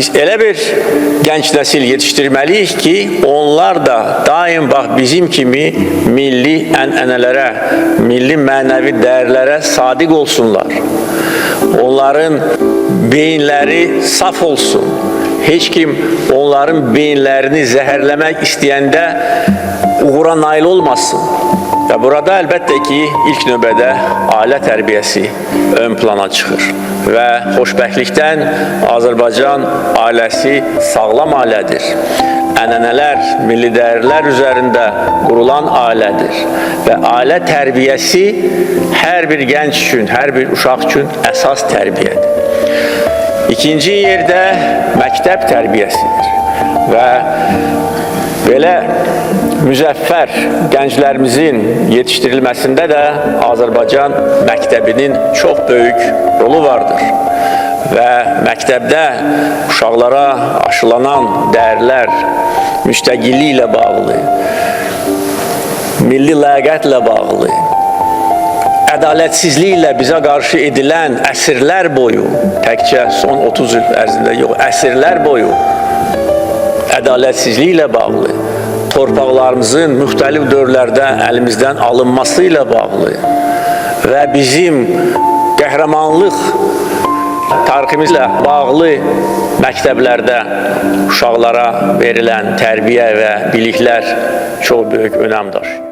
biz elə bir gənc nəsil yetişdirməliyik ki, onlar da daim bax bizim kimi milli ənənələrə, milli mənəvi dəyərlərə sadiq olsunlar. Onların beyinləri saf olsun. Heç kim onların beyinlərini zəhərləmək istəyəndə uğura nail olmasın. Və burada əlbəttə ki, ilk növbədə ailə tərbiyəsi ön plana çıxır. Və xoşbəxtlikdən Azərbaycan ailəsi sağlam ailədir. Ənənələr, milli dəyərlər üzərində qurulan ailədir. Və ailə tərbiyəsi hər bir gənc üçün, hər bir uşaq üçün əsas tərbiyədir. İkinci yerdə məktəb tərbiyəsidir. Və belə müzəffər gənclərimizin yetişdirilməsində də Azərbaycan məktəbinin çox böyük rolu vardır. Və məktəbdə uşaqlara aşılanan dəyərlər müstəqilliklə bağlı, milli ləyaqətlə bağlı, ədalətsizliklə bizə qarşı edilən əsrlər boyu, təkcə son 30 il ərzində yox, əsrlər boyu ədalətsizliklə bağlı, torpaqlarımızın müxtəlif dövrlərdə əlimizdən alınması ilə bağlı və bizim qəhrəmanlıq tariximizlə bağlı məktəblərdə uşaqlara verilən tərbiyə və biliklər çox böyük önəm daşıyır.